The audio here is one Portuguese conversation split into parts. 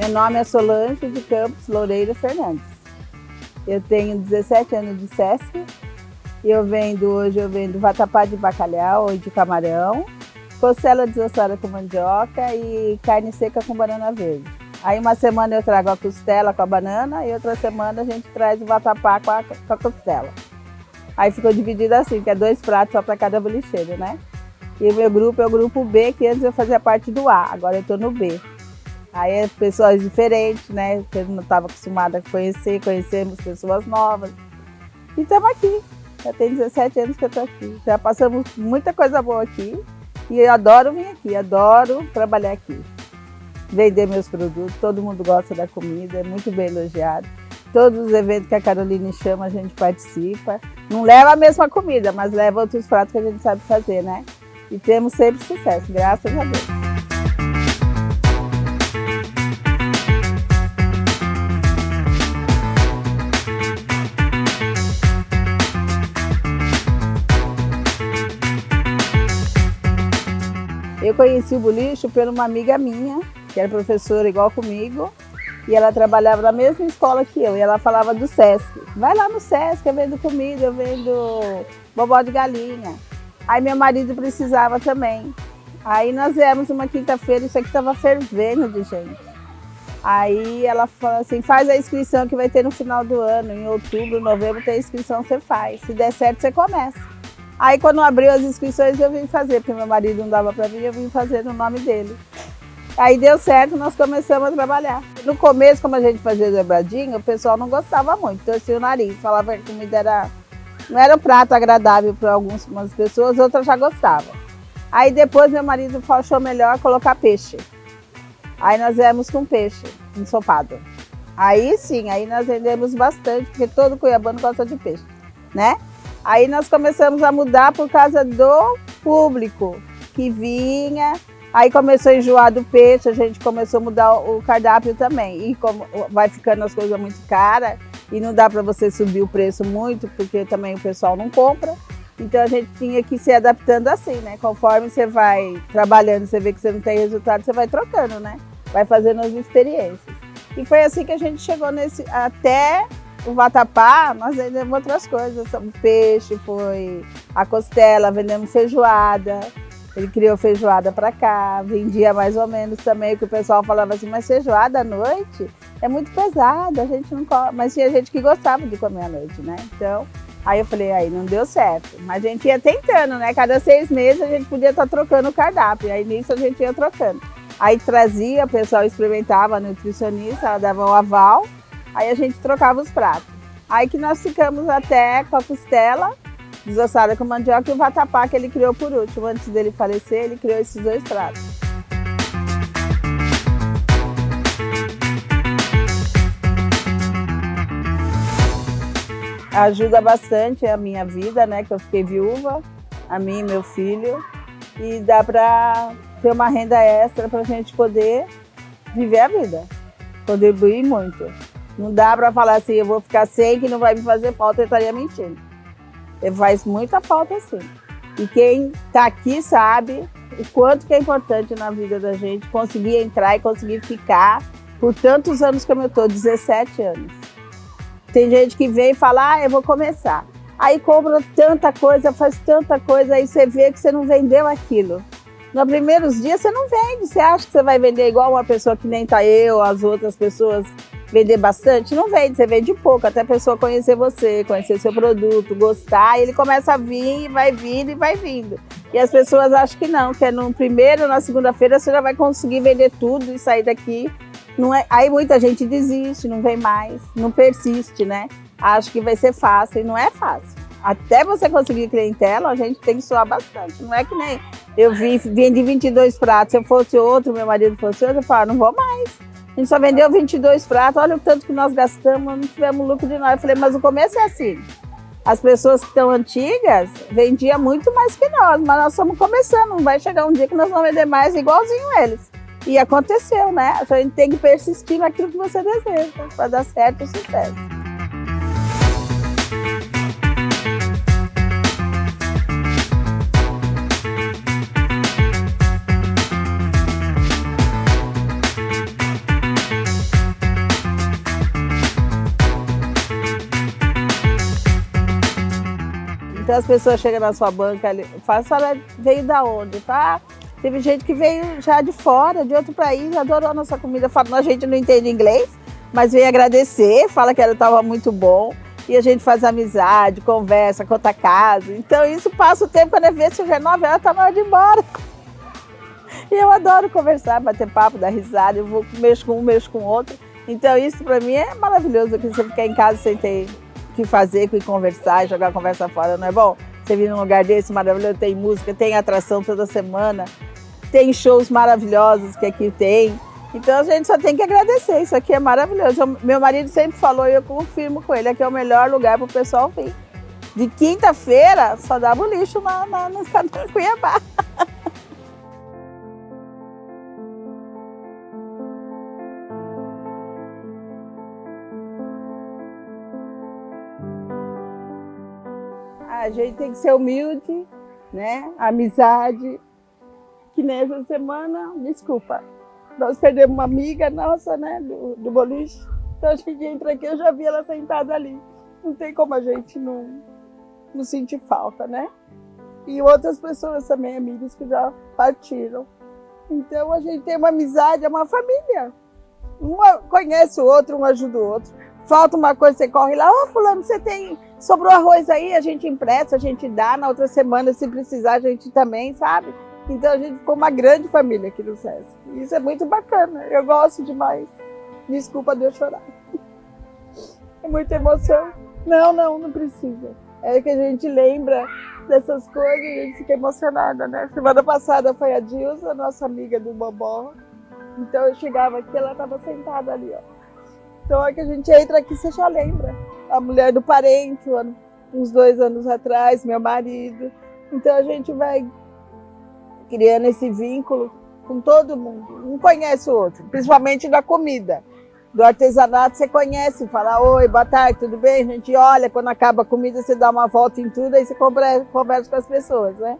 Meu nome é Solange de Campos Loureiro Fernandes. Eu tenho 17 anos de SESC e hoje eu vendo vatapá de bacalhau ou de camarão, costela desossada com mandioca e carne seca com banana verde. Aí uma semana eu trago a costela com a banana e outra semana a gente traz o vatapá com a costela. Aí ficou dividido assim, que é 2 pratos só para cada bolicheiro, né? E o meu grupo é o grupo B, que antes eu fazia parte do A, agora eu estou no B. Aí é pessoas diferentes, né? Que eu não estava acostumada a conhecemos pessoas novas. E estamos aqui. Já tem 17 anos que eu estou aqui. Já passamos muita coisa boa aqui. E eu adoro vir aqui, adoro trabalhar aqui. Vender meus produtos, todo mundo gosta da comida, é muito bem elogiado. Todos os eventos que a Caroline chama, a gente participa. Não leva a mesma comida, mas leva outros pratos que a gente sabe fazer, né? E temos sempre sucesso, graças a Deus. Eu conheci o boliche por uma amiga minha, que era professora igual comigo, e ela trabalhava na mesma escola que eu, e ela falava do SESC. Vai lá no SESC, eu vendo comida, eu vendo bobó de galinha. Aí meu marido precisava também. Aí nós viemos uma quinta-feira, isso aqui estava fervendo de gente. Aí ela falou assim, faz a inscrição que vai ter no final do ano, em outubro, novembro tem inscrição, você faz. Se der certo, você começa. Aí quando abriu as inscrições eu vim fazer, porque meu marido não dava para vir, eu vim fazer no nome dele. Aí deu certo, nós começamos a trabalhar. No começo, como a gente fazia dobradinho, o pessoal não gostava muito, torcia o nariz, falava que a comida não era um prato agradável para algumas pessoas, outras já gostavam. Aí depois meu marido achou melhor colocar peixe. Aí nós viemos com peixe ensopado. Aí sim, aí nós vendemos bastante, porque todo cuiabano gosta de peixe, né? Aí nós começamos a mudar por causa do público que vinha. Aí começou a enjoar do peixe, a gente começou a mudar o cardápio também. E como vai ficando as coisas muito caras e não dá para você subir o preço muito, porque também o pessoal não compra. Então a gente tinha que ir se adaptando assim, né? Conforme você vai trabalhando, você vê que você não tem resultado, você vai trocando, né? Vai fazendo as experiências. E foi assim que a gente chegou até o vatapá, nós vendemos outras coisas. O peixe, foi a costela, vendemos feijoada. Ele criou feijoada para cá, vendia mais ou menos também, porque o pessoal falava assim, mas feijoada à noite é muito pesada, a gente não come. Mas tinha gente que gostava de comer à noite, né? Então, aí eu falei, aí não deu certo. Mas a gente ia tentando, né? Cada 6 meses a gente podia estar trocando o cardápio, aí nisso a gente ia trocando. Aí trazia, o pessoal experimentava, a nutricionista, ela dava o aval, aí a gente trocava os pratos. Aí que nós ficamos até com a costela desossada com mandioca e o vatapá que ele criou por último. Antes dele falecer, ele criou esses 2 pratos. Ajuda bastante a minha vida, né? Que eu fiquei viúva, a mim e meu filho. E dá para ter uma renda extra para a gente poder viver a vida. Contribuir muito. Não dá para falar assim, eu vou ficar sem, que não vai me fazer falta, eu estaria mentindo. Faz muita falta sim. E quem está aqui sabe o quanto que é importante na vida da gente conseguir entrar e conseguir ficar por tantos anos como eu estou, 17 anos. Tem gente que vem e fala, eu vou começar. Aí compra tanta coisa, faz tanta coisa, aí você vê que você não vendeu aquilo. Nos primeiros dias você não vende, você acha que você vai vender igual uma pessoa que nem tá eu, as outras pessoas, vender bastante? Não vende, você vende pouco, até a pessoa conhecer você, conhecer seu produto, gostar, e ele começa a vir, e vai vindo e vai vindo. E as pessoas acham que não, que é no primeiro, na segunda-feira você já vai conseguir vender tudo e sair daqui. Não é, aí muita gente desiste, não vem mais, não persiste, né? Acha que vai ser fácil, e não é fácil. Até você conseguir clientela, a gente tem que suar bastante. Não é que nem eu vendi 22 pratos, se eu fosse outro, meu marido fosse outro, eu falava, não vou mais. A gente só vendeu 22 pratos, olha o tanto que nós gastamos, não tivemos lucro de nós. Eu falei, mas o começo é assim. As pessoas que estão antigas vendiam muito mais que nós, mas nós estamos começando. Não vai chegar um dia que nós vamos vender mais igualzinho eles. E aconteceu, né? A gente tem que persistir naquilo que você deseja, para dar certo o sucesso. as pessoas chegam na sua banca, fala, a senhora veio da onde? Fala, teve gente que veio já de fora, de outro país, adorou a nossa comida. Fala, a gente não entende inglês, mas veio agradecer, fala que ela estava muito bom. E a gente faz amizade, conversa, conta casa. Então isso passa o tempo, quando eu vejo, se já é 9 horas, tá na hora de ir embora. E eu adoro conversar, bater papo, dar risada, eu vou mexo com um, mexo com o outro. Então isso para mim é maravilhoso, porque você ficar em casa sem ter o que fazer, o que conversar, jogar a conversa fora, não é bom? Você vir num lugar desse maravilhoso, tem música, tem atração toda semana, tem shows maravilhosos que aqui tem. Então a gente só tem que agradecer, isso aqui é maravilhoso. Meu marido sempre falou e eu confirmo com ele, aqui é o melhor lugar para o pessoal vir. De quinta-feira só dava o lixo no estado de Cuiabá. A gente tem que ser humilde, né? Amizade. Que nessa semana, desculpa, nós perdemos uma amiga nossa, né? Do boliche. Então a gente entra aqui, eu já vi ela sentada ali. Não tem como a gente não sentir falta, né? E outras pessoas também, amigos que já partiram. Então a gente tem uma amizade, é uma família. Um conhece o outro, um ajuda o outro. Falta uma coisa, você corre lá, ô fulano, sobrou arroz aí, a gente empresta, a gente dá, na outra semana, se precisar, a gente também, sabe? Então a gente ficou uma grande família aqui no SESC. Isso é muito bacana, eu gosto demais. Desculpa de eu chorar. É muita emoção. Não precisa. É que a gente lembra dessas coisas e a gente fica emocionada, né? Semana passada foi a Dilsa, nossa amiga do Bobó. Então eu chegava aqui, ela estava sentada ali, ó. Então é que a gente entra aqui, você já lembra. A mulher do parente, uns 2 anos atrás, meu marido. Então a gente vai criando esse vínculo com todo mundo. Um conhece o outro, principalmente da comida. Do artesanato você conhece, fala, oi, boa tarde, tudo bem? A gente olha, quando acaba a comida você dá uma volta em tudo, aí você conversa com as pessoas, né?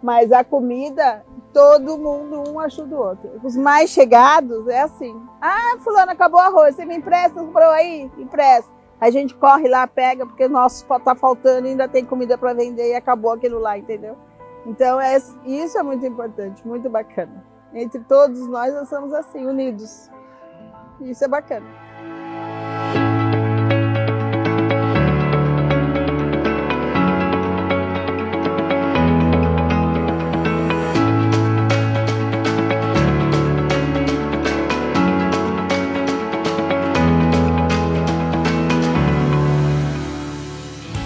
Mas a comida, todo mundo um ajuda o outro. Os mais chegados é assim. Ah, fulano, acabou o arroz, você me empresta, comprou aí? Empresta. A gente corre lá, pega, porque o nosso tá faltando, ainda tem comida para vender e acabou aquilo lá, entendeu? Então isso é muito importante, muito bacana. Entre todos nós somos assim, unidos. Isso é bacana.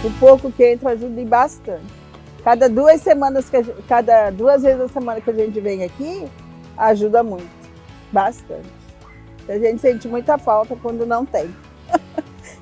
O pouco que entra ajuda bastante. Cada 2 vezes a semana que a gente vem aqui, ajuda muito, bastante. A gente sente muita falta quando não tem.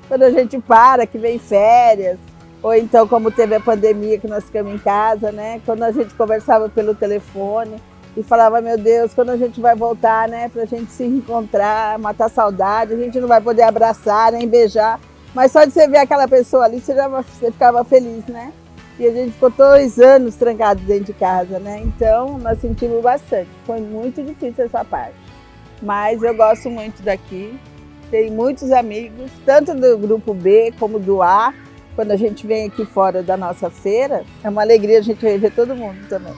Quando a gente para, que vem férias, ou então como teve a pandemia que nós ficamos em casa, né? Quando a gente conversava pelo telefone e falava, meu Deus, quando a gente vai voltar, né? Pra gente se encontrar, matar saudade, a gente não vai poder abraçar, nem beijar. Mas só de você ver aquela pessoa ali, você ficava feliz, né? E a gente ficou 2 anos trancados dentro de casa, né? Então, nós sentimos bastante. Foi muito difícil essa parte. Mas eu gosto muito daqui. Tenho muitos amigos, tanto do grupo B como do A. Quando a gente vem aqui fora da nossa feira, é uma alegria a gente rever todo mundo também.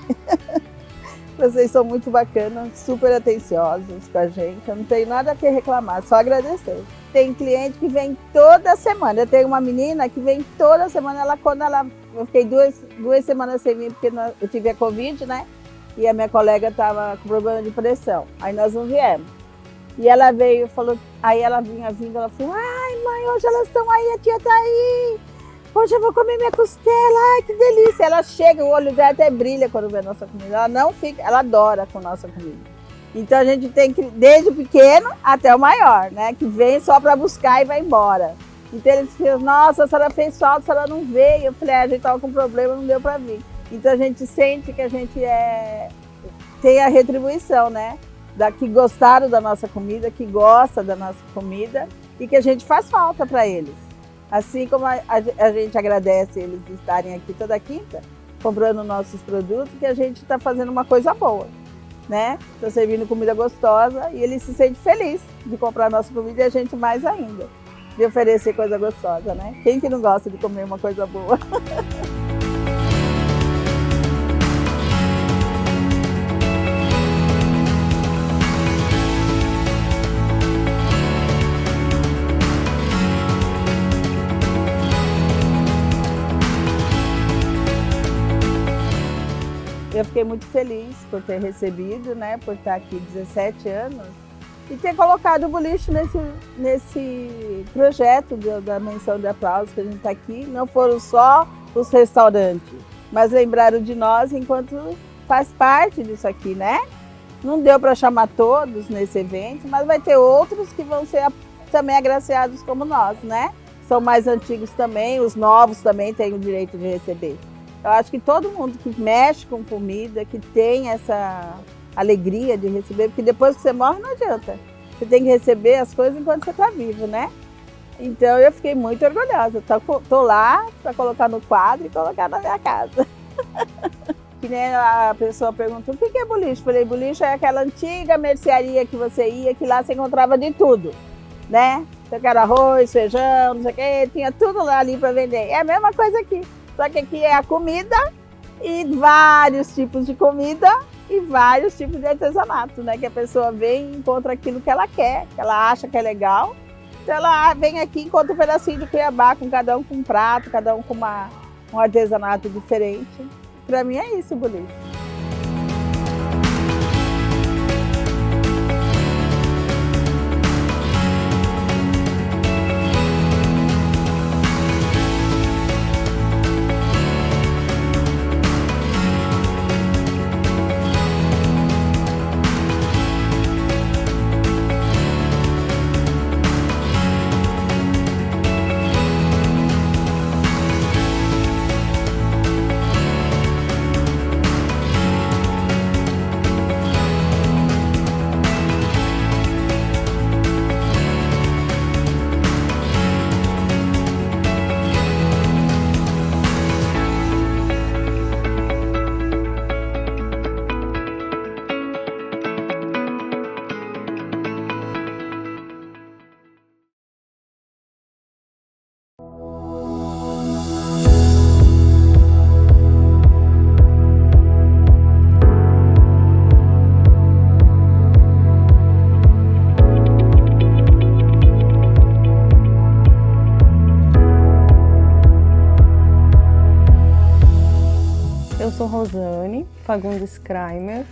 Vocês são muito bacanas, super atenciosos com a gente. Eu não tenho nada a que reclamar, só agradecer. Tem cliente que vem toda semana. Eu tenho uma menina que vem toda semana. Eu fiquei duas semanas sem vir porque eu tive a Covid, né? E a minha colega estava com problema de pressão. Aí nós não viemos. E ela veio, falou, aí ela vinha vindo, ela falou, ai mãe, hoje elas estão aí, a tia tá aí. Hoje eu vou comer minha costela, ai que delícia. Ela chega, o olho dela até brilha quando vê a nossa comida. Ela não fica, ela adora com a nossa comida. Então a gente tem que, desde o pequeno até o maior, né? Que vem só para buscar e vai embora. Então eles ficam, nossa, a senhora fez falta, a senhora não veio. Eu falei, a gente estava com problema, não deu para vir. Então a gente sente que a gente tem a retribuição, né? Que gostaram da nossa comida, que gosta da nossa comida e que a gente faz falta para eles. Assim como a gente agradece eles estarem aqui toda quinta, comprando nossos produtos, que a gente está fazendo uma coisa boa, né? Está servindo comida gostosa e eles se sentem felizes de comprar nossa comida e a gente mais ainda, de oferecer coisa gostosa, né? Quem que não gosta de comer uma coisa boa? Eu fiquei muito feliz por ter recebido, né, por estar aqui 17 anos e ter colocado o boliche nesse projeto da menção de aplausos que a gente está aqui. Não foram só os restaurantes, mas lembraram de nós enquanto faz parte disso aqui, né? Não deu para chamar todos nesse evento, mas vai ter outros que vão ser também agraciados como nós, né? São mais antigos também, os novos também têm o direito de receber. Eu acho que todo mundo que mexe com comida, que tem essa alegria de receber, porque depois que você morre não adianta. Você tem que receber as coisas enquanto você está vivo, né? Então eu fiquei muito orgulhosa. Tô lá para colocar no quadro e colocar na minha casa. Que nem a pessoa perguntou, o que é boliche? Falei, boliche é aquela antiga mercearia que você ia, que lá você encontrava de tudo, né? Então, era arroz, feijão, não sei o quê, tinha tudo lá ali para vender. É a mesma coisa aqui. Só que aqui é a comida e vários tipos de comida e vários tipos de artesanato, né? Que a pessoa vem e encontra aquilo que ela quer, que ela acha que é legal. Então ela vem aqui e encontra um pedacinho de Cuiabá, com cada um com um prato, cada um com um artesanato diferente. Para mim é isso, boliche. Eu sou Rosane Fagundes Kramer,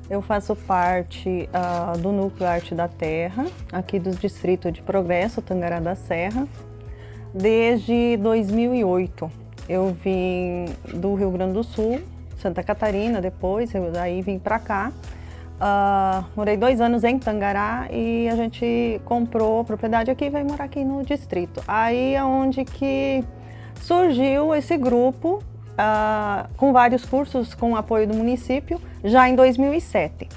eu faço parte do Núcleo Arte da Terra, aqui do Distrito de Progresso, Tangará da Serra, desde 2008. Eu vim do Rio Grande do Sul, Santa Catarina depois, daí vim para cá. Morei 2 anos em Tangará e a gente comprou a propriedade aqui e veio morar aqui no distrito. Aí é onde que surgiu esse grupo, com vários cursos com apoio do município, já em 2007.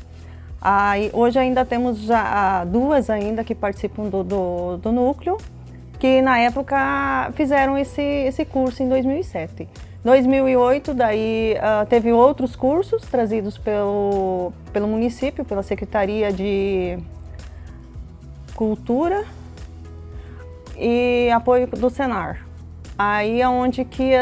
Hoje ainda temos já 2 ainda que participam do núcleo, que na época fizeram esse curso em 2007. 2008, daí teve outros cursos trazidos pelo município, pela Secretaria de Cultura e apoio do Senar. Aí é onde que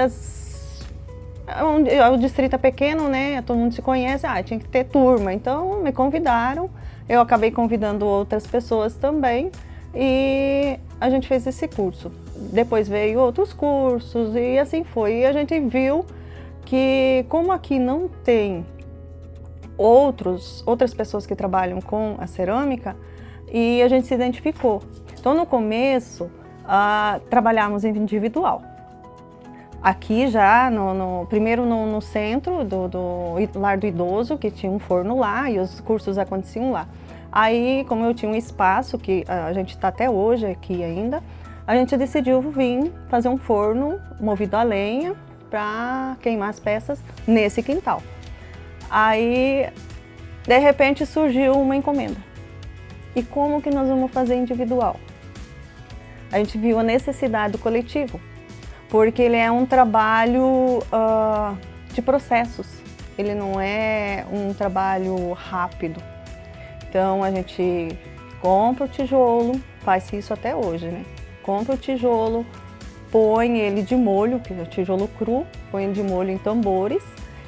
o distrito é pequeno, né? Todo mundo se conhece, tinha que ter turma. Então me convidaram, eu acabei convidando outras pessoas também e a gente fez esse curso. Depois veio outros cursos e assim foi. E a gente viu que como aqui não tem outras pessoas que trabalham com a cerâmica, e a gente se identificou. Então no começo trabalhávamos em individual. Aqui já, primeiro no centro do Lar do Idoso, que tinha um forno lá e os cursos aconteciam lá. Aí, como eu tinha um espaço, que a gente está até hoje aqui ainda, a gente decidiu vir fazer um forno movido a lenha para queimar as peças nesse quintal. Aí, de repente, surgiu uma encomenda. E como que nós vamos fazer individual? A gente viu a necessidade do coletivo, porque ele é um trabalho de processos, ele não é um trabalho rápido. Então a gente compra o tijolo, faz isso até hoje, né? Compra o tijolo, põe ele de molho, que é o tijolo cru, põe ele de molho em tambores,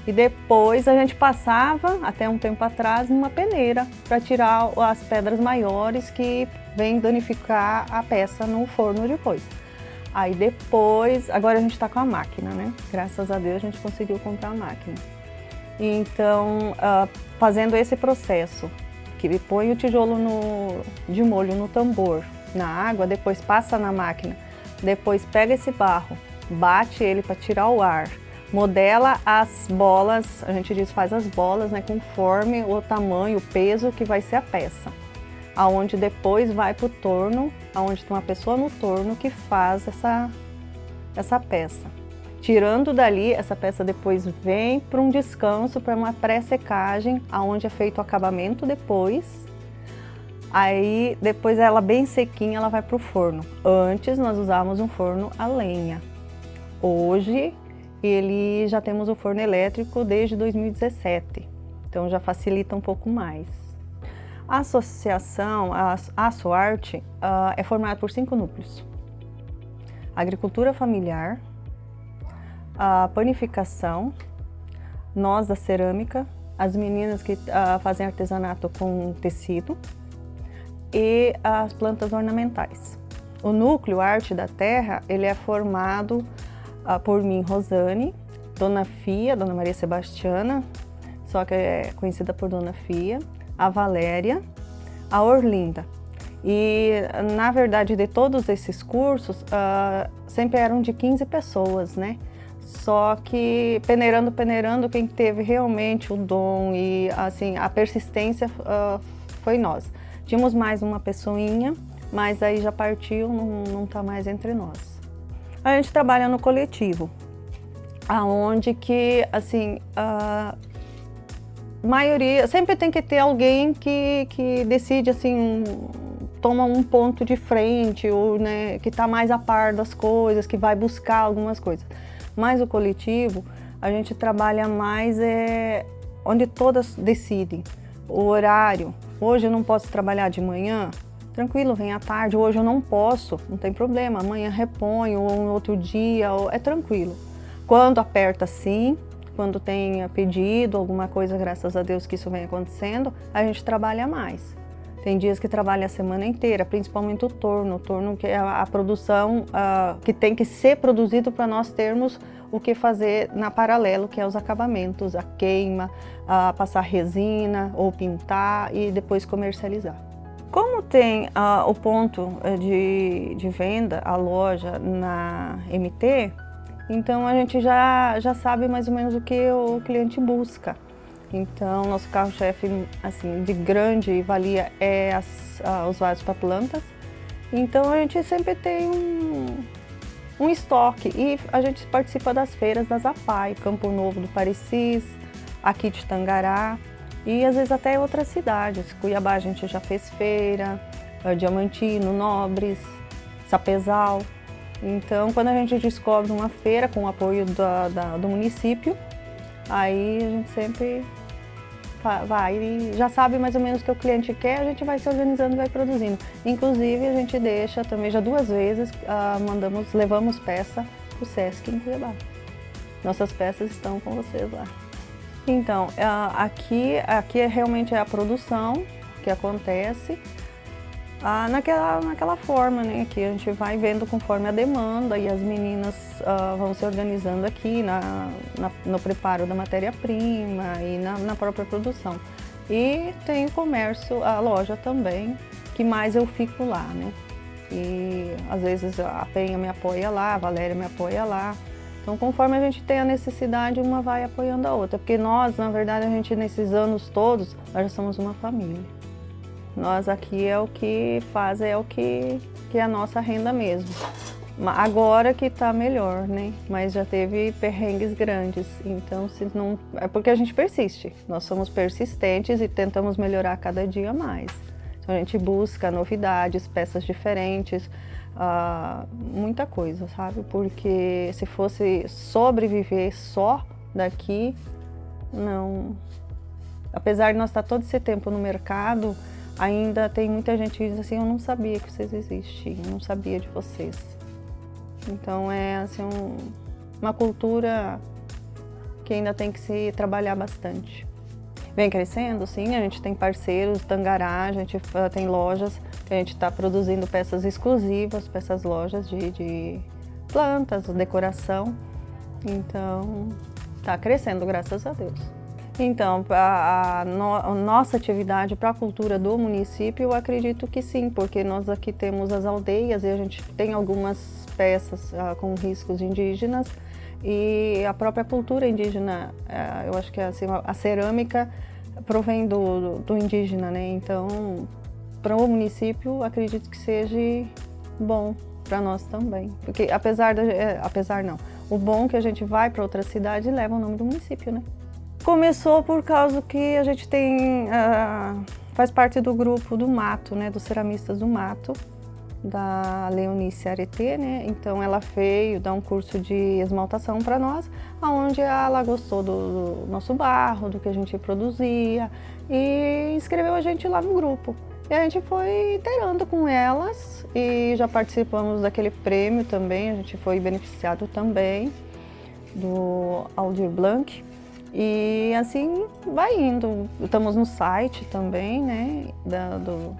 e depois a gente passava, até um tempo atrás, numa peneira para tirar as pedras maiores que vêm danificar a peça no forno depois. Aí depois, agora a gente está com a máquina, né? Graças a Deus a gente conseguiu comprar a máquina. Então, fazendo esse processo, que põe o tijolo de molho no tambor, na água, depois passa na máquina, depois pega esse barro, bate ele para tirar o ar, modela as bolas, a gente diz faz as bolas, né, conforme o tamanho, o peso que vai ser a peça. Aonde depois vai para o torno, aonde tem uma pessoa no torno que faz essa peça. Tirando dali, essa peça depois vem para um descanso, para uma pré-secagem, aonde é feito o acabamento depois. Aí, depois ela bem sequinha, ela vai para o forno. Antes, nós usávamos um forno a lenha. Hoje, já temos o forno elétrico desde 2017. Então, já facilita um pouco mais. A associação, a Soarte, é formada por 5 núcleos. Agricultura familiar, a panificação, nós da cerâmica, as meninas que fazem artesanato com tecido e as plantas ornamentais. O núcleo Arte da Terra, ele é formado por mim, Rosane, Dona Fia, Dona Maria Sebastiana, só que é conhecida por Dona Fia, a Valéria, a Orlinda. E, na verdade, de todos esses cursos, sempre eram de 15 pessoas, né? Só que, peneirando, quem teve realmente o dom e, assim, a persistência foi nós. Tínhamos mais uma pessoinha, mas aí já partiu, não está mais entre nós. A gente trabalha no coletivo, aonde que, assim, maioria, sempre tem que ter alguém que decide, assim, toma um ponto de frente, ou, né, que está mais a par das coisas, que vai buscar algumas coisas. Mas o coletivo, a gente trabalha mais onde todas decidem. O horário, hoje eu não posso trabalhar de manhã, tranquilo, vem à tarde. Hoje eu não posso, não tem problema, amanhã reponho, ou um outro dia, é tranquilo. Quando aperta sim, quando tem pedido, alguma coisa, graças a Deus que isso vem acontecendo, a gente trabalha mais. Tem dias que trabalha a semana inteira, principalmente o torno que é a produção que tem que ser produzido para nós termos o que fazer na paralelo, que é os acabamentos, a queima, passar resina ou pintar e depois comercializar. Como tem o ponto de venda, a loja na MT, então a gente já sabe mais ou menos o que o cliente busca. Então, nosso carro-chefe, assim, de grande valia é os vasos para plantas. Então, a gente sempre tem um estoque e a gente participa das feiras da Zapai, Campo Novo do Parecis, aqui de Tangará e às vezes até outras cidades. Cuiabá a gente já fez feira, Diamantino, Nobres, Sapezal. Então, quando a gente descobre uma feira com o apoio do município, aí a gente sempre vai e já sabe mais ou menos o que o cliente quer, a gente vai se organizando e vai produzindo. Inclusive, a gente deixa também já 2 vezes, levamos peça para o Sesc em Cuiabá. Nossas peças estão com vocês lá. Então, aqui realmente é a produção que acontece naquela forma, né? Que a gente vai vendo conforme a demanda e as meninas vão se organizando aqui no preparo da matéria-prima e na própria produção. E tem o comércio, a loja também, que mais eu fico lá, né? E às vezes a Penha me apoia lá, a Valéria me apoia lá. Então, conforme a gente tem a necessidade, uma vai apoiando a outra. Porque nós, na verdade, nesses anos todos, nós já somos uma família. Nós aqui é o que faz, é a nossa renda mesmo. Agora que está melhor, né? Mas já teve perrengues grandes. Então, é porque a gente persiste. Nós somos persistentes e tentamos melhorar cada dia mais. Então, a gente busca novidades, peças diferentes, muita coisa, sabe? Porque se fosse sobreviver só daqui, não. Apesar de nós estar todo esse tempo no mercado, ainda tem muita gente que diz assim, eu não sabia que vocês existiam, eu não sabia de vocês. Então é assim, uma cultura que ainda tem que se trabalhar bastante. Vem crescendo, sim, a gente tem parceiros, Tangará, a gente tem lojas que a gente está produzindo peças exclusivas, lojas de plantas, decoração. Então, está crescendo, graças a Deus. Então, a nossa atividade para a cultura do município, eu acredito que sim, porque nós aqui temos as aldeias e a gente tem algumas peças com riscos indígenas e a própria cultura indígena, eu acho que assim, a cerâmica provém do indígena, né? Então, para o município, acredito que seja bom para nós também, porque apesar não, o bom é que a gente vai para outra cidade e leva o nome do município, né? Começou por causa que a gente faz parte do grupo do Mato, né, dos Ceramistas do Mato, da Leonice Aretê, né? Então ela veio dar um curso de esmaltação para nós, onde ela gostou do nosso barro, do que a gente produzia e inscreveu a gente lá no grupo. E a gente foi inteirando com elas e já participamos daquele prêmio também, a gente foi beneficiado também do Aldir Blanc. E assim vai indo. Estamos no site também, né, do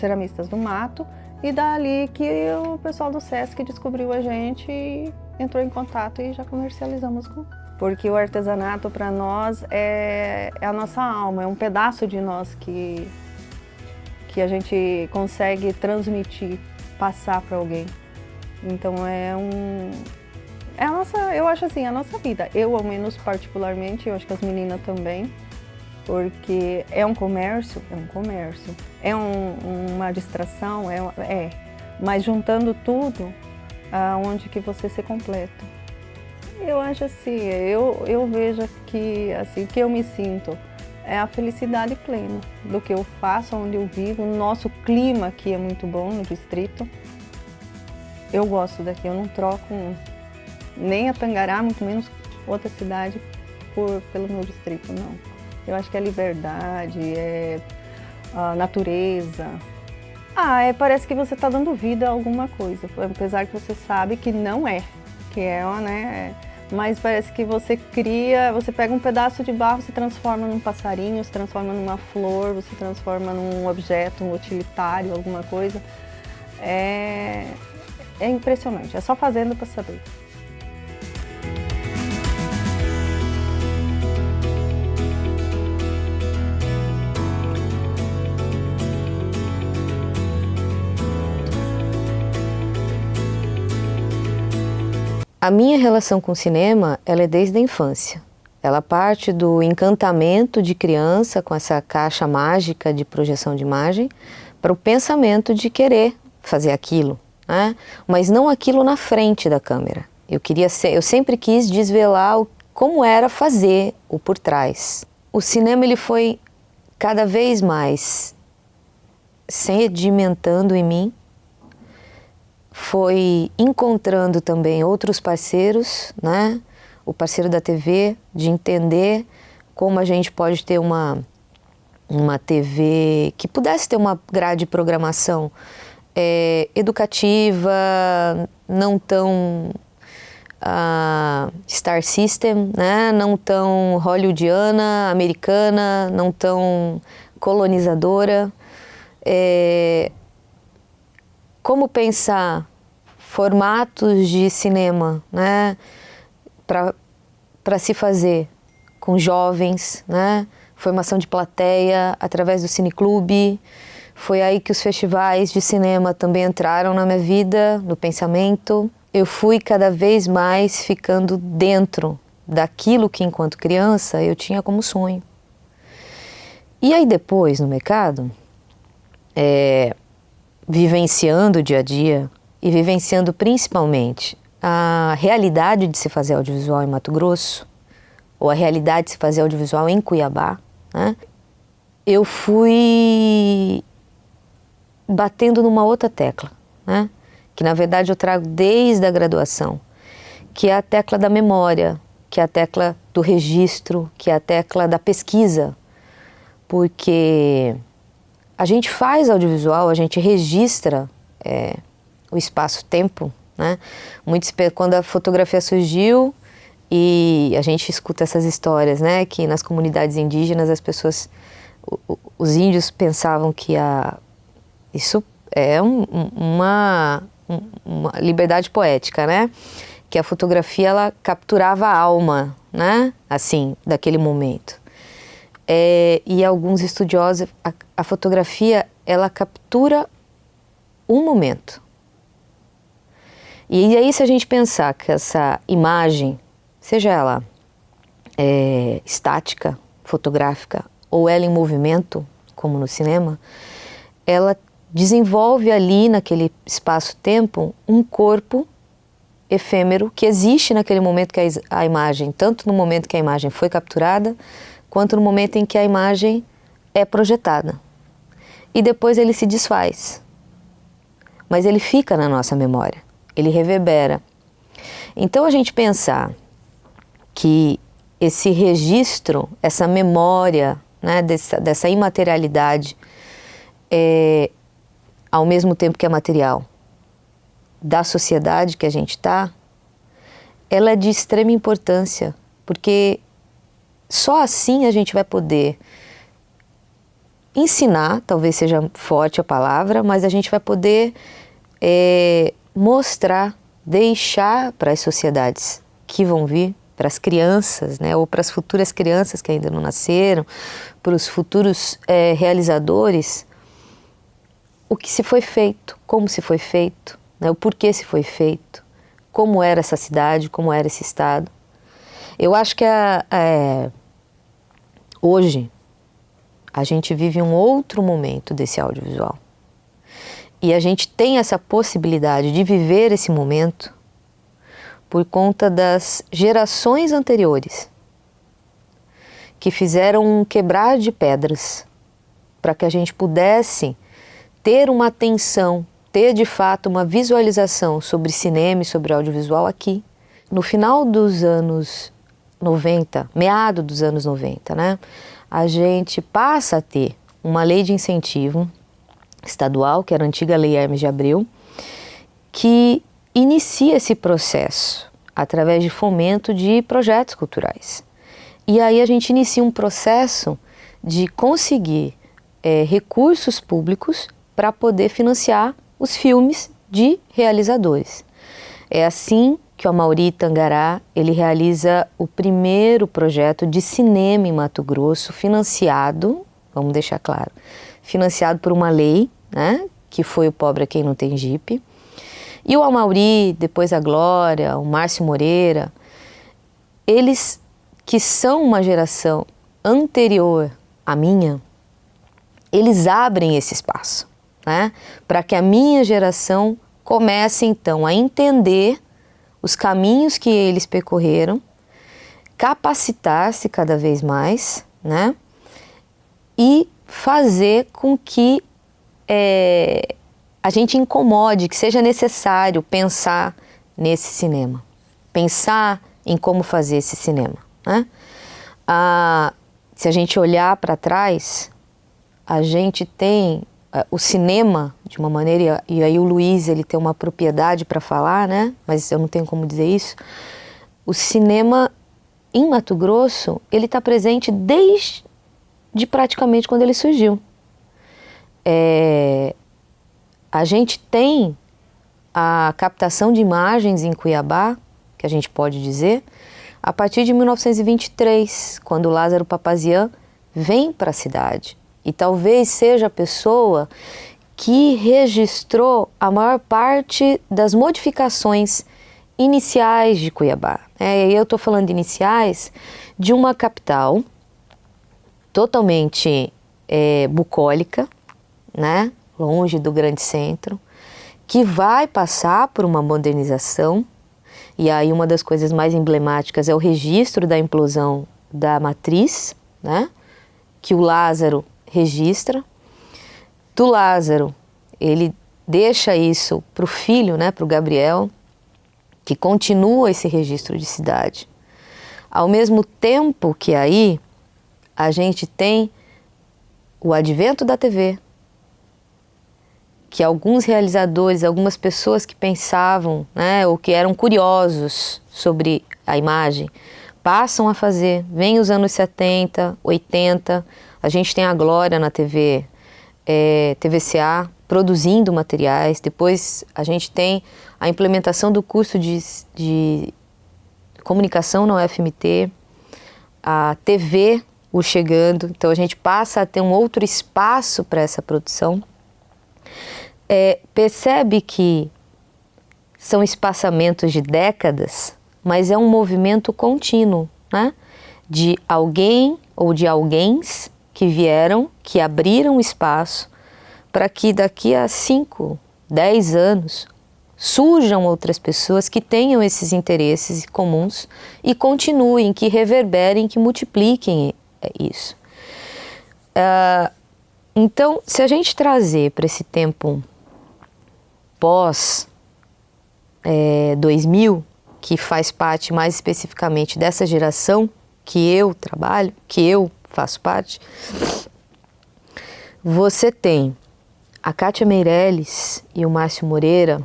Ceramistas do Mato, e dali que o pessoal do Sesc descobriu a gente e entrou em contato e já comercializamos porque o artesanato para nós é a nossa alma, é um pedaço de nós que a gente consegue transmitir, passar para alguém. Então eu acho assim, a nossa vida. Eu, ao menos particularmente, eu acho que as meninas também, porque é um comércio, é uma distração, mas juntando tudo, onde que você se completa. Eu acho assim, eu vejo que assim, que eu me sinto é a felicidade plena do que eu faço, onde eu vivo. O nosso clima aqui é muito bom no distrito. Eu gosto daqui, eu não troco nem a Tangará, muito menos outra cidade, pelo meu distrito, não. Eu acho que é liberdade, é a natureza. Parece que você está dando vida a alguma coisa, apesar que você sabe que não é, né? Mas parece que você pega um pedaço de barro, se transforma num passarinho, se transforma numa flor, você transforma num objeto, um utilitário, alguma coisa. É impressionante, é só fazendo para saber. A minha relação com o cinema, ela é desde a infância. Ela parte do encantamento de criança com essa caixa mágica de projeção de imagem para o pensamento de querer fazer aquilo, né? Mas não aquilo na frente da câmera. Eu sempre quis desvelar como era fazer o por trás. O cinema ele foi cada vez mais sedimentando em mim, foi encontrando também outros parceiros, né? O parceiro da TV, de entender como a gente pode ter uma TV que pudesse ter uma grade de programação educativa, não tão Star System, né? Não tão hollywoodiana, americana, não tão colonizadora. Como pensar formatos de cinema, né, para se fazer com jovens, né, formação de plateia através do cineclube. Foi aí que os festivais de cinema também entraram na minha vida, no pensamento. Eu fui cada vez mais ficando dentro daquilo que, enquanto criança, eu tinha como sonho. E aí depois, no mercado, vivenciando o dia a dia e vivenciando principalmente a realidade de se fazer audiovisual em Mato Grosso, ou a realidade de se fazer audiovisual em Cuiabá, né? Eu fui batendo numa outra tecla, né? Que na verdade eu trago desde a graduação, que é a tecla da memória, que é a tecla do registro, que é a tecla da pesquisa, porque a gente faz audiovisual, a gente registra o espaço-tempo, né? Quando a fotografia surgiu e a gente escuta essas histórias, né? Que nas comunidades indígenas as pessoas, os índios pensavam que isso é uma liberdade poética, né? Que a fotografia ela capturava a alma, né? Assim, daquele momento. e alguns estudiosos, a fotografia, ela captura um momento. E aí, se a gente pensar que essa imagem, seja ela estática, fotográfica, ou ela em movimento, como no cinema, ela desenvolve ali, naquele espaço-tempo, um corpo efêmero que existe naquele momento que a imagem, tanto no momento que a imagem foi capturada, quanto no momento em que a imagem é projetada. E depois ele se desfaz. Mas ele fica na nossa memória, ele reverbera. Então a gente pensar que esse registro, essa memória, né, dessa imaterialidade, ao mesmo tempo que é material, da sociedade que a gente está, ela é de extrema importância, porque só assim a gente vai poder ensinar, talvez seja forte a palavra, mas a gente vai poder mostrar, deixar para as sociedades que vão vir, para as crianças, né, ou para as futuras crianças que ainda não nasceram, para os futuros realizadores, o que se foi feito, como se foi feito, né, o porquê se foi feito, como era essa cidade, como era esse estado. Eu acho que hoje a gente vive um outro momento desse audiovisual. E a gente tem essa possibilidade de viver esse momento por conta das gerações anteriores, que fizeram um quebrar de pedras para que a gente pudesse ter uma atenção, ter de fato uma visualização sobre cinema e sobre audiovisual aqui. No final dos anos 90, meado dos anos 90, né, a gente passa a ter uma lei de incentivo estadual, que era a antiga Lei Hermes de Abreu, que inicia esse processo através de fomento de projetos culturais. E aí a gente inicia um processo de conseguir recursos públicos para poder financiar os filmes de realizadores. É assim que o Amaury Tangará, ele realiza o primeiro projeto de cinema em Mato Grosso, financiado, vamos deixar claro, financiado por uma lei, né, que foi o Pobre é Quem Não Tem Jipe. E o Amaury, depois a Glória, o Márcio Moreira, eles que são uma geração anterior à minha, eles abrem esse espaço, né, para que a minha geração comece então a entender os caminhos que eles percorreram, capacitar-se cada vez mais, né, e fazer com que a gente incomode, que seja necessário pensar nesse cinema, pensar em como fazer esse cinema, né? Se a gente olhar para trás, a gente tem o cinema de uma maneira, e aí o Luiz ele tem uma propriedade para falar, né? Mas eu não tenho como dizer isso. O cinema em Mato Grosso, ele está presente desde praticamente quando ele surgiu. A gente tem a captação de imagens em Cuiabá, que a gente pode dizer, a partir de 1923, quando Lázaro Papazian vem para a cidade. E talvez seja a pessoa que registrou a maior parte das modificações iniciais de Cuiabá. E eu estou falando de iniciais de uma capital totalmente bucólica, né, longe do grande centro, que vai passar por uma modernização. E aí uma das coisas mais emblemáticas é o registro da implosão da matriz, né, que o Lázaro registra. Do Lázaro, ele deixa isso para o filho, né, para o Gabriel, que continua esse registro de cidade. Ao mesmo tempo que aí a gente tem o advento da TV, que alguns realizadores, algumas pessoas que pensavam, né, ou que eram curiosos sobre a imagem, passam a fazer. Vem os anos 70, 80, a gente tem a Glória na TV, TVCA, produzindo materiais. Depois a gente tem a implementação do curso de comunicação na UFMT, a TV o Chegando. Então a gente passa a ter um outro espaço para essa produção. Percebe que são espaçamentos de décadas, mas é um movimento contínuo, né? De alguém ou de alguéms que vieram, que abriram espaço para que daqui a 5, 10 anos surjam outras pessoas que tenham esses interesses comuns e continuem, que reverberem, que multipliquem isso. Então, se a gente trazer para esse tempo pós 2000, que faz parte mais especificamente dessa geração que eu trabalho, que eu faço parte, você tem a Kátia Meirelles e o Márcio Moreira,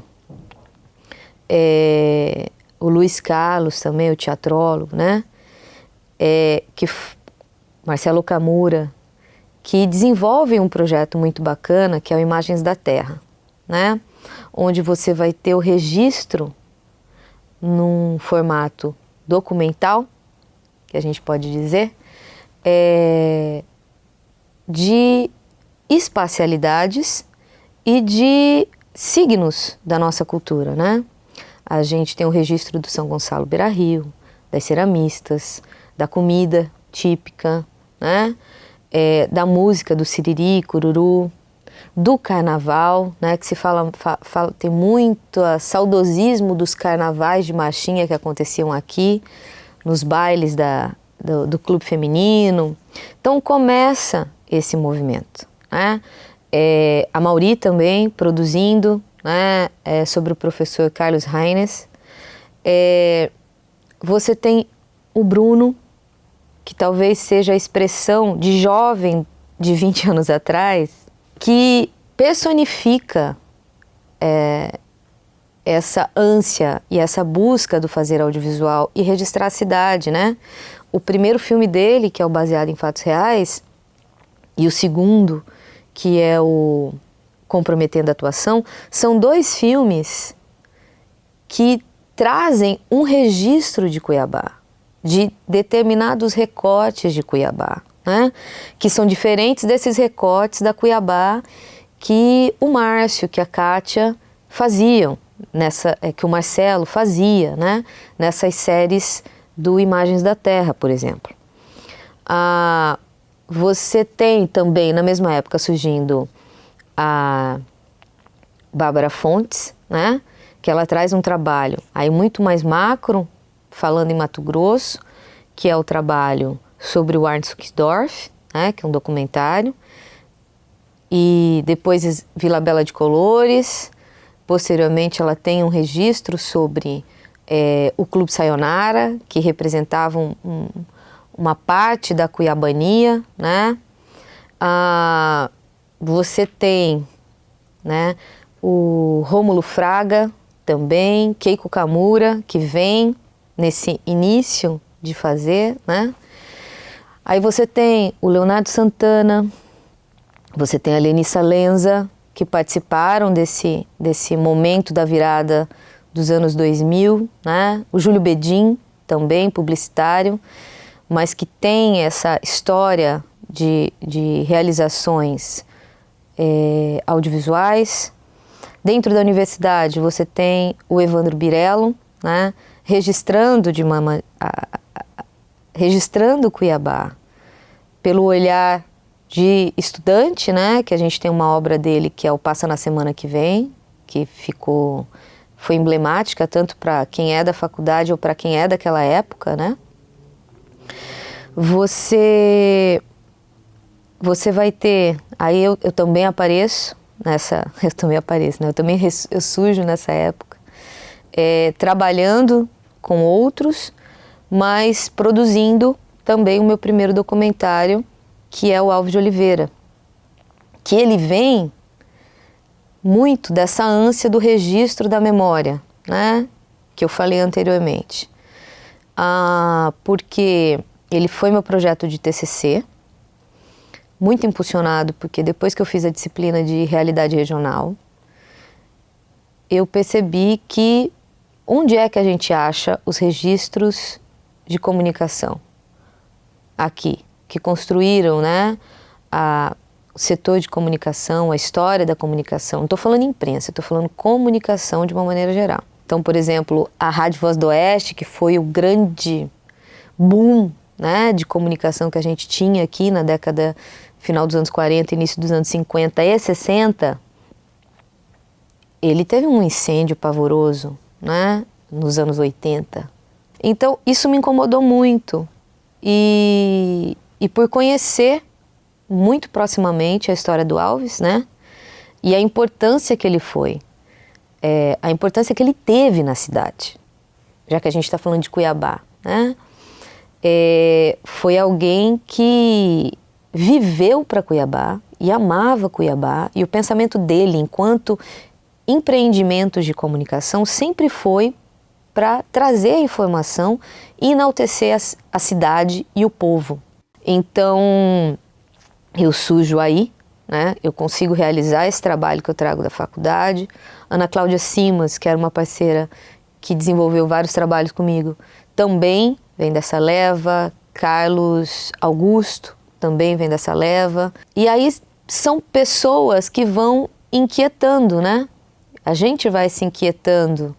o Luiz Carlos também, o teatrólogo, né? Marcelo Camura, que desenvolvem um projeto muito bacana, que é o Imagens da Terra, né? Onde você vai ter o registro num formato documental, que a gente pode dizer, de espacialidades e de signos da nossa cultura, né? A gente tem o registro do São Gonçalo Beira-Rio, das ceramistas, da comida típica, né? Da música do siriri, cururu, do carnaval, né? Que se fala tem muito saudosismo dos carnavais de marchinha que aconteciam aqui, nos bailes do clube feminino. Então começa esse movimento, né? A Mauri também produzindo, né? Sobre o professor Carlos Reines. Você tem o Bruno, que talvez seja a expressão de jovem de 20 anos atrás, que personifica essa ânsia e essa busca do fazer audiovisual e registrar a cidade, né? O primeiro filme dele, que é o Baseado em Fatos Reais, e o segundo, que é o Comprometendo a Atuação, são 2 filmes que trazem um registro de Cuiabá, de determinados recortes de Cuiabá, né? Que são diferentes desses recortes da Cuiabá que o Márcio, que a Kátia faziam, que o Marcelo fazia, né? Nessas séries do Imagens da Terra, por exemplo. Você tem também, na mesma época, surgindo a Bárbara Fontes, né? Que ela traz um trabalho aí muito mais macro, falando em Mato Grosso, que é o trabalho sobre o Arndt Suxdorf, né? Que é um documentário, e depois Vila Bela de Colores. Posteriormente ela tem um registro sobre o Clube Sayonara, que representava uma parte da cuiabania, né? Você tem, né, o Rômulo Fraga também, Keiko Kamura, que vem nesse início de fazer, né? Aí você tem o Leonardo Santana, você tem a Lenissa Lenza, que participaram desse momento da virada dos anos 2000, né? O Júlio Bedin, também publicitário, mas que tem essa história de realizações audiovisuais. Dentro da universidade você tem o Evandro Birello, né? Registrando Cuiabá pelo olhar de estudante, né? Que a gente tem uma obra dele que é o Passa na Semana que Vem, que foi emblemática tanto para quem é da faculdade ou para quem é daquela época, né? Você vai ter, aí eu também apareço nessa, eu surjo nessa época, trabalhando com outros, mas produzindo também o meu primeiro documentário, que é o Alves de Oliveira, que ele vem muito dessa ânsia do registro da memória, né, que eu falei anteriormente, porque ele foi meu projeto de TCC, muito impulsionado, porque depois que eu fiz a disciplina de realidade regional, eu percebi que onde é que a gente acha os registros de comunicação? Aqui, que construíram, né, o setor de comunicação, a história da comunicação. Não estou falando imprensa, estou falando comunicação de uma maneira geral. Então, por exemplo, a Rádio Voz do Oeste, que foi o grande boom, né, de comunicação que a gente tinha aqui na década, final dos anos 40, início dos anos 50 e 60, ele teve um incêndio pavoroso, né, nos anos 80. Então, isso me incomodou muito. E por conhecer muito proximamente a história do Alves, né, e a importância que ele foi, a importância que ele teve na cidade, já que a gente está falando de Cuiabá, né? Foi alguém que viveu para Cuiabá e amava Cuiabá, e o pensamento dele enquanto empreendimentos de comunicação sempre foi para trazer a informação e enaltecer a cidade e o povo. Então, eu surjo aí, né? Eu consigo realizar esse trabalho que eu trago da faculdade. Ana Cláudia Simas, que era uma parceira que desenvolveu vários trabalhos comigo, também vem dessa leva. Carlos Augusto também vem dessa leva. E aí são pessoas que vão inquietando, né? A gente vai se inquietando.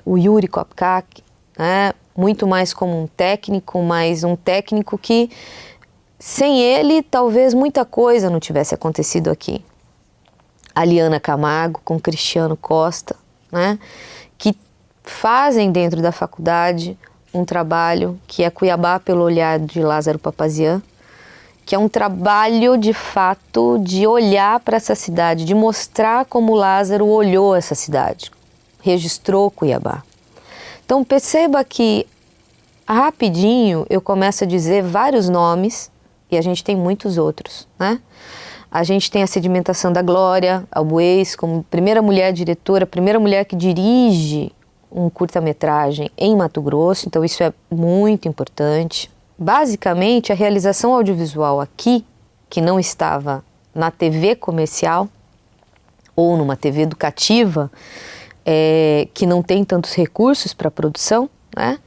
O Yuri Kopkak, né? Muito mais como um técnico, mas um técnico que, sem ele, talvez muita coisa não tivesse acontecido aqui. A Liana Camargo com Cristiano Costa, né? Que fazem dentro da faculdade um trabalho que é Cuiabá pelo olhar de Lázaro Papazian, que é um trabalho de fato de olhar para essa cidade, de mostrar como Lázaro olhou essa cidade, registrou Cuiabá. Então perceba que rapidinho eu começo a dizer vários nomes e a gente tem muitos outros, né? A gente tem a sedimentação da Glória Albuez como primeira mulher diretora, primeira mulher que dirige um curta-metragem em Mato Grosso, então isso é muito importante. Basicamente, a realização audiovisual aqui, que não estava na TV comercial ou numa TV educativa, que não tem tantos recursos para produção, né?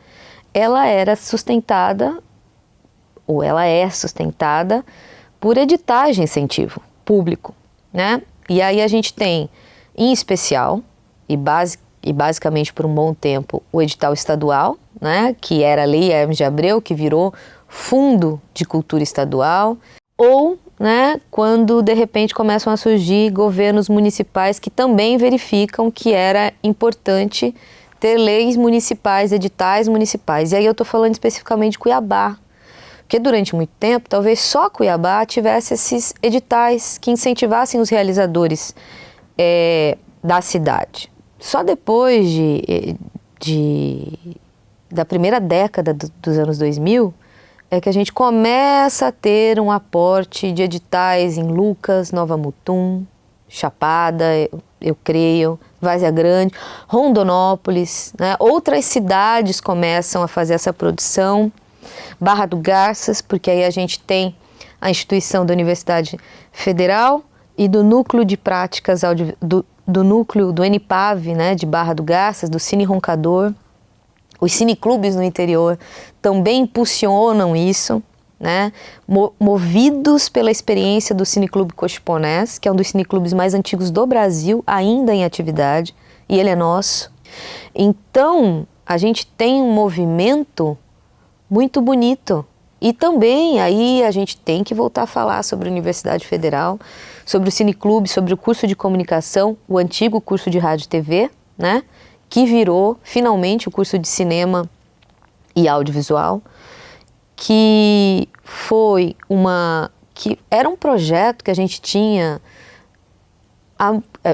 Ela era sustentada, ou ela é sustentada, por editais de incentivo público, né? E aí a gente tem, em especial, e basicamente por um bom tempo, o edital estadual, né? Que era a Lei Hermes de Abreu, que virou Fundo de Cultura Estadual, ou, né, quando de repente começam a surgir governos municipais que também verificam que era importante ter leis municipais, editais municipais. E aí eu estou falando especificamente de Cuiabá, porque durante muito tempo, talvez só Cuiabá tivesse esses editais que incentivassem os realizadores da cidade. Só depois da primeira década dos anos 2000, é que a gente começa a ter um aporte de editais em Lucas, Nova Mutum, Chapada, eu creio, Várzea Grande, Rondonópolis, né? Outras cidades começam a fazer essa produção, Barra do Garças, porque aí a gente tem a instituição da Universidade Federal e do Núcleo de Práticas, do núcleo do NPAV, né, de Barra do Garças, do Cine Roncador. Os cineclubes no interior também impulsionam isso, né, movidos pela experiência do Cineclube Cochiponés, que é um dos cineclubes mais antigos do Brasil, ainda em atividade, e ele é nosso. Então, a gente tem um movimento muito bonito. E também aí a gente tem que voltar a falar sobre a Universidade Federal, sobre o Cineclube, sobre o curso de comunicação, o antigo curso de rádio e TV, né? Que virou finalmente o curso de cinema e audiovisual, que era um projeto que a gente tinha,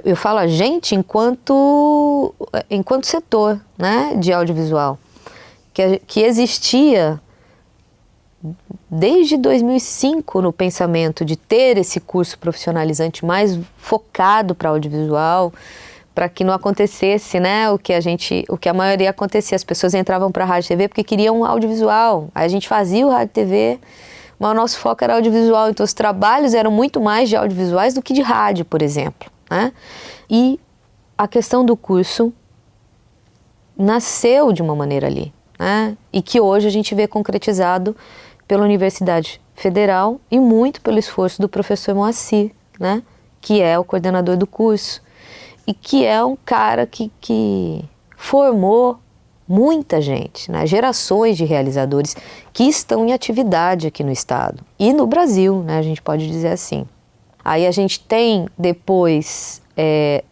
eu falo a gente enquanto setor, né, de audiovisual, que existia desde 2005 no pensamento de ter esse curso profissionalizante mais focado para audiovisual, para que não acontecesse, né, o que a maioria acontecia, as pessoas entravam para a rádio e TV porque queriam audiovisual, aí a gente fazia o rádio e TV, mas o nosso foco era audiovisual, então os trabalhos eram muito mais de audiovisuais do que de rádio, por exemplo, né? E a questão do curso nasceu de uma maneira ali, né? E que hoje a gente vê concretizado pela Universidade Federal e muito pelo esforço do professor Moacir, né? Que é o coordenador do curso e que é um cara que formou muita gente, né? Gerações de realizadores que estão em atividade aqui no estado e no Brasil, né? A gente pode dizer assim. Aí a gente tem, depois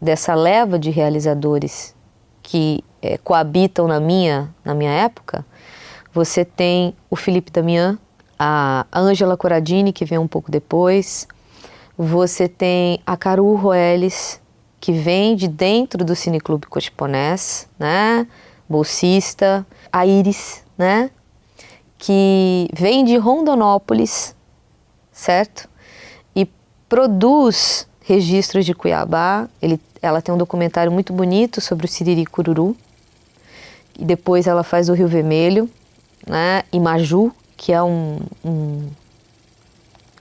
dessa leva de realizadores que coabitam na minha época, você tem o Felipe Damian, a Ângela Coradini, que vem um pouco depois, você tem a Caru Roelis, que vem de dentro do Cineclube Cochiponés, né? Bolsista, a Iris, né? Que vem de Rondonópolis, certo? E produz registros de Cuiabá. Ela tem um documentário muito bonito sobre o Siriri Cururu. E depois ela faz o Rio Vermelho, né? E Maju, que é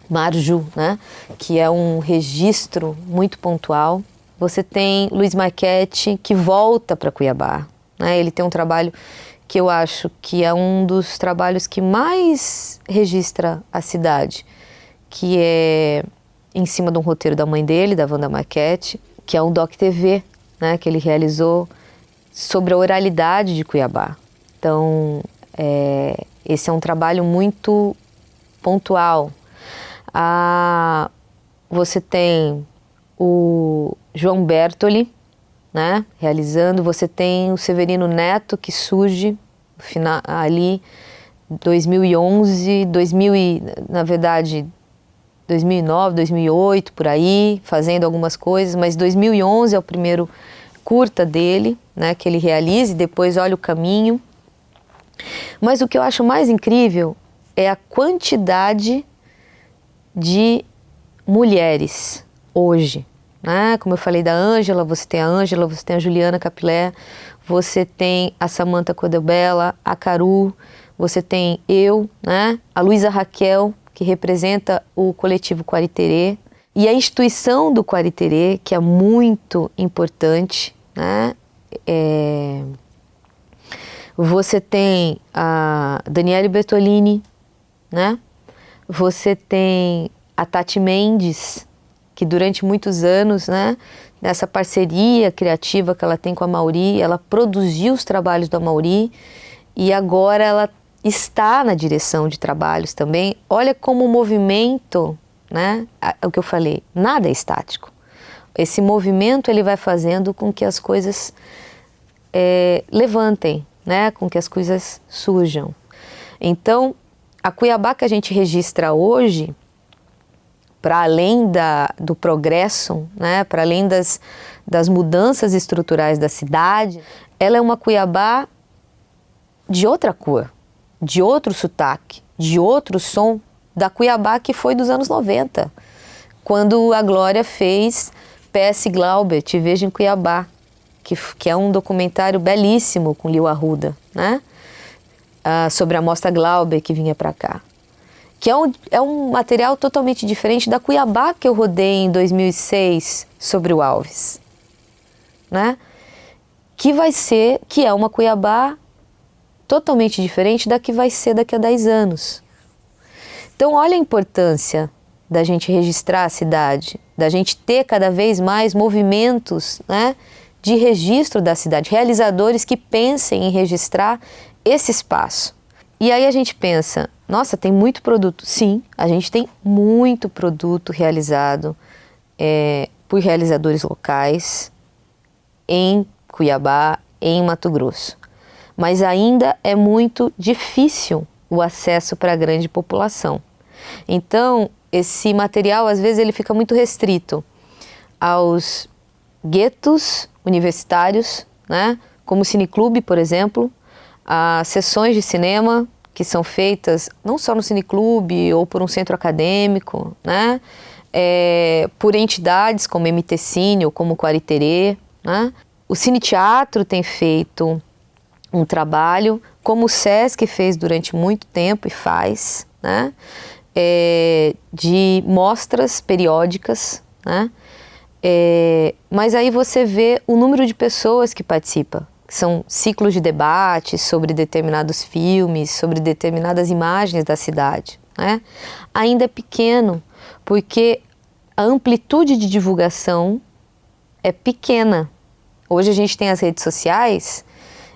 Marju, né? Que é um registro muito pontual. Você tem Luiz Marchetti, que volta para Cuiabá, né? Ele tem um trabalho que eu acho que é um dos trabalhos que mais registra a cidade, que é em cima de um roteiro da mãe dele, da Wanda Marchetti, que é um doc-TV, né? Que ele realizou sobre a oralidade de Cuiabá. Então, esse é um trabalho muito pontual. Você tem o João Bertoli, né, realizando. Você tem o Severino Neto, que surge ali 2011, na verdade 2009, 2008, por aí, fazendo algumas coisas, mas 2011 é o primeiro curta dele, né, que ele realiza e depois Olha o Caminho. Mas o que eu acho mais incrível é a quantidade de mulheres hoje, né? Como eu falei da Ângela, você tem a Juliana Capilé, você tem a Samantha Codebella, a Caru, você tem eu, né? A Luísa Raquel, que representa o coletivo Quariterê, e a instituição do Quariterê, que é muito importante, né? Você tem a Daniele Bertolini, né? Você tem a Tati Mendes, que durante muitos anos, né, nessa parceria criativa que ela tem com a Mauri, ela produziu os trabalhos da Mauri e agora ela está na direção de trabalhos também. Olha como o movimento, né, o que eu falei, nada é estático. Esse movimento ele vai fazendo com que as coisas levantem, né, com que as coisas surjam. Então, a Cuiabá que a gente registra hoje, para além do progresso, né, para além das mudanças estruturais da cidade, ela é uma Cuiabá de outra cor, de outro sotaque, de outro som, da Cuiabá que foi dos anos 90, quando a Glória fez PS Glauber, Te Vejo em Cuiabá, que é um documentário belíssimo com Lio Arruda, né? Sobre a Mostra Glauber que vinha para cá. Que é um material totalmente diferente da Cuiabá que eu rodei em 2006 sobre o Alves, né? Que é uma Cuiabá totalmente diferente da que vai ser daqui a 10 anos. Então olha a importância da gente registrar a cidade, da gente ter cada vez mais movimentos, né, de registro da cidade, realizadores que pensem em registrar esse espaço. E aí a gente pensa, nossa, tem muito produto. Sim, a gente tem muito produto realizado por realizadores locais em Cuiabá, em Mato Grosso. Mas ainda é muito difícil o acesso para a grande população. Então, esse material, às vezes, ele fica muito restrito aos guetos universitários, né? Como o Cineclube, por exemplo, a sessões de cinema que são feitas não só no Cineclube ou por um centro acadêmico, né? Por entidades como MT Cine ou como Quariterê, né? O Cine Teatro tem feito um trabalho, como o Sesc fez durante muito tempo e faz, né? De mostras periódicas, né? Mas aí você vê o número de pessoas que participa, são ciclos de debate sobre determinados filmes, sobre determinadas imagens da cidade, né? Ainda é pequeno, porque a amplitude de divulgação é pequena. Hoje a gente tem as redes sociais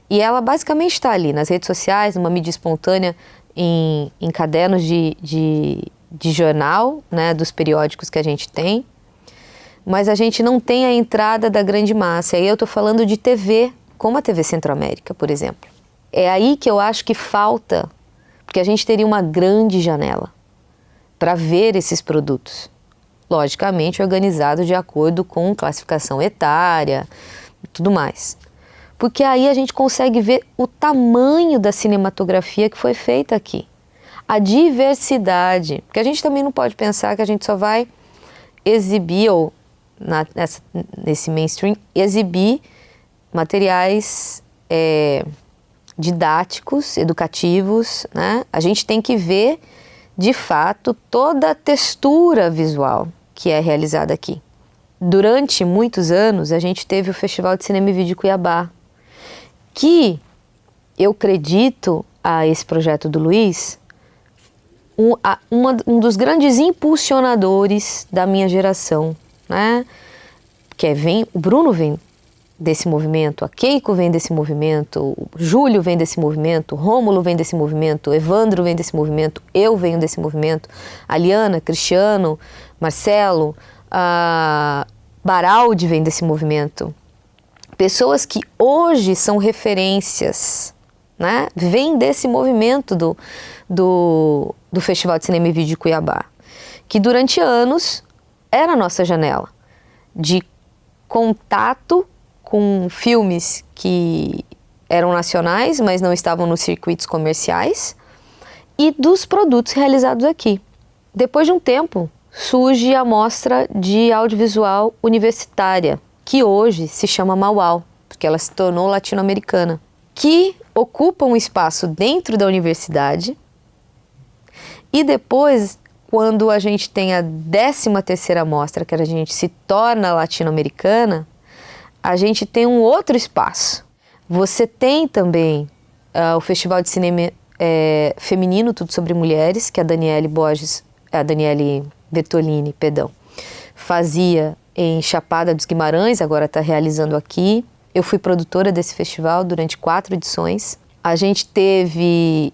e ela basicamente está ali nas redes sociais, numa mídia espontânea, em cadernos de jornal, né, dos periódicos que a gente tem, mas a gente não tem a entrada da grande massa. E aí eu estou falando de TV, como a TV Centro-América, por exemplo. É aí que eu acho que falta, porque a gente teria uma grande janela para ver esses produtos. Logicamente organizado de acordo com classificação etária e tudo mais. Porque aí a gente consegue ver o tamanho da cinematografia que foi feita aqui. A diversidade, porque a gente também não pode pensar que a gente só vai exibir, ou nesse mainstream, exibir materiais didáticos, educativos, né? A gente tem que ver, de fato, toda a textura visual que é realizada aqui. Durante muitos anos, a gente teve o Festival de Cinema e Vídeo Cuiabá, que eu acredito a esse projeto do Luiz, um dos grandes impulsionadores da minha geração, né? O Bruno vem desse movimento, a Keiko vem desse movimento, o Júlio vem desse movimento, o Rômulo vem desse movimento, o Evandro vem desse movimento, eu venho desse movimento, a Liana, Cristiano, Marcelo, a Baraldi vem desse movimento. Pessoas que hoje são referências, né? Vêm desse movimento do Festival de Cinema e Vídeo de Cuiabá, que durante anos era a nossa janela de contato com filmes que eram nacionais, mas não estavam nos circuitos comerciais, e dos produtos realizados aqui. Depois de um tempo, surge a Mostra de Audiovisual Universitária, que hoje se chama Mauau, porque ela se tornou latino-americana, que ocupa um espaço dentro da universidade. E depois, quando a gente tem a 13ª mostra, que a gente se torna latino-americana, a gente tem um outro espaço. Você tem também o Festival de Cinema Feminino, Tudo Sobre Mulheres, que a Daniele Bertolini, fazia em Chapada dos Guimarães, agora está realizando aqui. Eu fui produtora desse festival durante 4 edições. A gente teve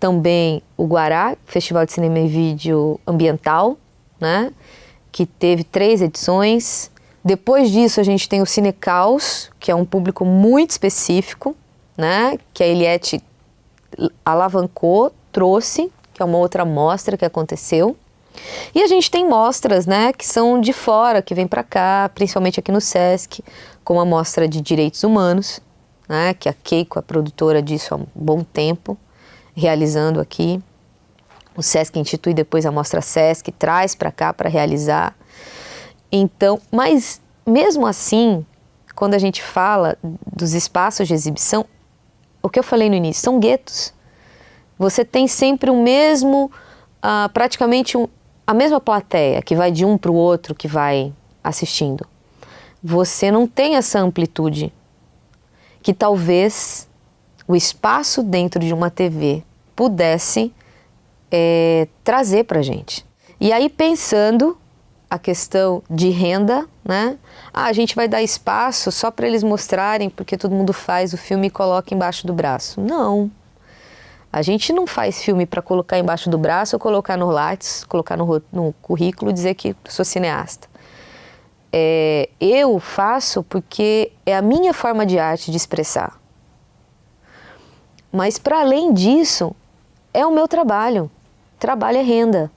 também o Guará, Festival de Cinema e Vídeo Ambiental, né, que teve 3 edições. Depois disso a gente tem o Cinecaus, que é um público muito específico, né, que a Eliette alavancou, trouxe, que é uma outra mostra que aconteceu. E a gente tem mostras, né, que são de fora, que vêm para cá, principalmente aqui no Sesc, como a Mostra de Direitos Humanos, né, que a Keiko é produtora disso há um bom tempo, realizando aqui. O Sesc institui depois a Mostra Sesc, traz para cá para realizar. Então, mas mesmo assim, quando a gente fala dos espaços de exibição, o que eu falei no início, são guetos. Você tem sempre o mesmo, praticamente a mesma plateia, que vai de um para o outro, que vai assistindo. Você não tem essa amplitude que talvez o espaço dentro de uma TV pudesse trazer para a gente. E aí, pensando a questão de renda, né? A gente vai dar espaço só para eles mostrarem, porque todo mundo faz o filme e coloca embaixo do braço. Não. A gente não faz filme para colocar embaixo do braço ou colocar no Lattes, colocar no currículo e dizer que sou cineasta. Eu faço porque é a minha forma de arte de expressar. Mas para além disso, é o meu trabalho. Trabalho é renda.